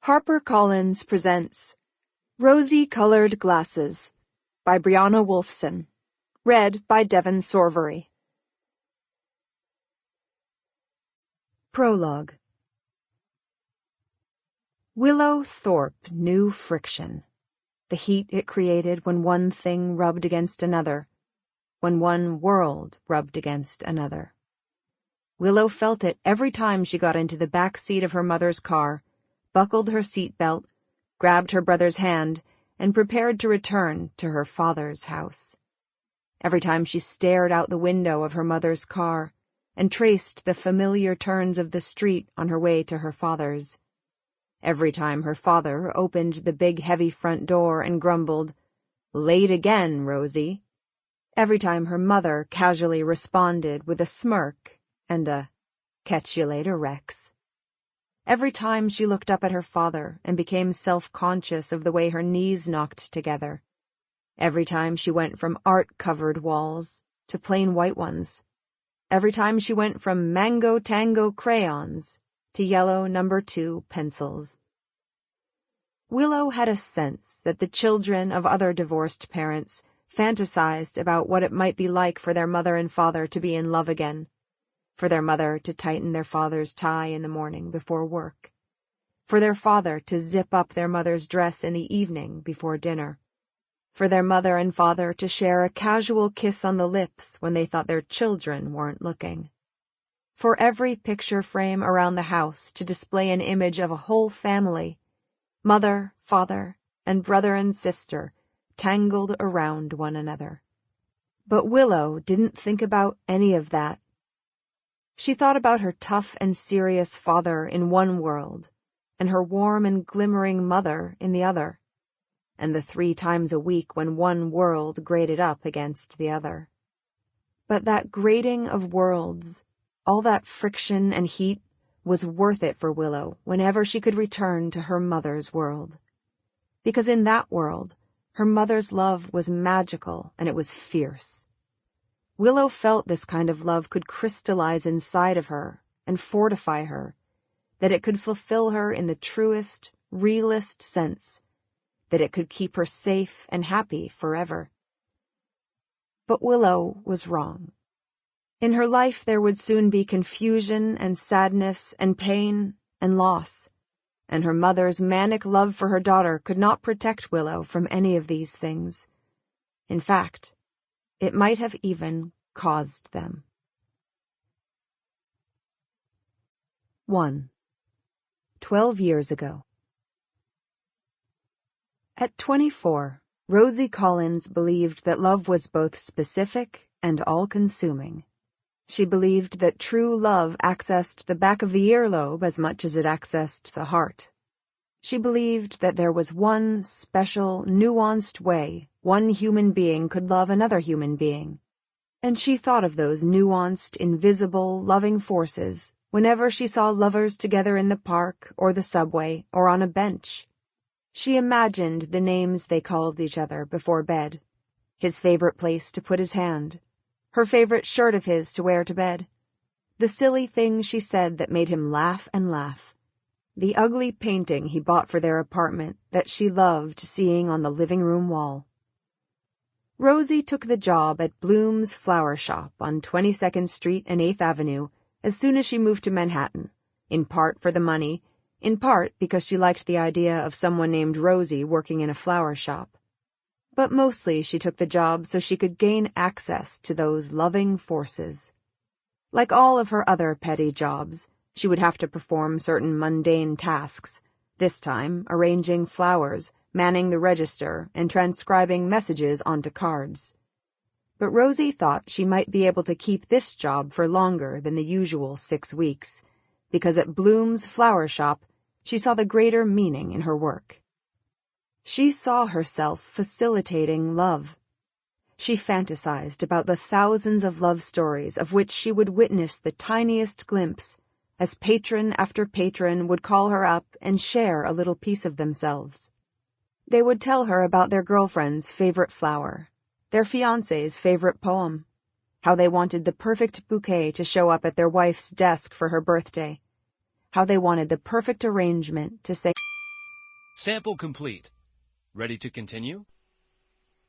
HarperCollins presents Rosy-Colored Glasses by Brianna Wolfson. Read by Devon Sorvari. Prologue. Willow Thorpe knew friction, the heat it created when one thing rubbed against another, when one world rubbed against another. Willow felt it every time she got into the back seat of her mother's car, buckled her seatbelt, grabbed her brother's hand, and prepared to return to her father's house. Every time she stared out the window of her mother's car and traced the familiar turns of the street on her way to her father's. Every time her father opened the big heavy front door and grumbled, "Late again, Rosie." Every time her mother casually responded with a smirk and a "Catch you later, Rex." Every time she looked up at her father and became self-conscious of the way her knees knocked together. Every time she went from art-covered walls to plain white ones. Every time she went from mango tango crayons to yellow No. 2 pencils. Willow had a sense that the children of other divorced parents fantasized about what it might be like for their mother and father to be in love again, for their mother to tighten their father's tie in the morning before work, for their father to zip up their mother's dress in the evening before dinner, for their mother and father to share a casual kiss on the lips when they thought their children weren't looking, for every picture frame around the house to display an image of a whole family, mother, father, and brother and sister, tangled around one another. But Willow didn't think about any of that. She thought about her tough and serious father in one world, and her warm and glimmering mother in the other, and the 3 times a week when one world grated up against the other. But that grating of worlds, all that friction and heat, was worth it for Willow whenever she could return to her mother's world. Because in that world, her mother's love was magical and it was fierce. Willow felt this kind of love could crystallize inside of her and fortify her, that it could fulfill her in the truest, realest sense, that it could keep her safe and happy forever. But Willow was wrong. In her life there would soon be confusion and sadness and pain and loss, and her mother's manic love for her daughter could not protect Willow from any of these things. In fact, it might have even caused them. 1. 12 years ago. At 24, Rosie Collins believed that love was both specific and all-consuming. She believed that true love accessed the back of the earlobe as much as it accessed the heart. She believed that there was one special, nuanced way one human being could love another human being, and she thought of those nuanced, invisible, loving forces whenever she saw lovers together in the park or the subway or on a bench. She imagined the names they called each other before bed, his favorite place to put his hand, her favorite shirt of his to wear to bed, the silly thing she said that made him laugh and laugh, the ugly painting he bought for their apartment that she loved seeing on the living room wall. Rosie took the job at Bloom's Flower Shop on 22nd Street and 8th Avenue as soon as she moved to Manhattan, in part for the money, in part because she liked the idea of someone named Rosie working in a flower shop. But mostly she took the job so she could gain access to those loving forces. Like all of her other petty jobs, she would have to perform certain mundane tasks, this time arranging flowers, manning the register, and transcribing messages onto cards. But Rosie thought she might be able to keep this job for longer than the usual 6 weeks, because at Bloom's Flower Shop, she saw the greater meaning in her work. She saw herself facilitating love. She fantasized about the thousands of love stories of which she would witness the tiniest glimpse, as patron after patron would call her up and share a little piece of themselves. They would tell her about their girlfriend's favorite flower, their fiancé's favorite poem, how they wanted the perfect bouquet to show up at their wife's desk for her birthday, how they wanted the perfect arrangement to say Sample complete. Ready to continue?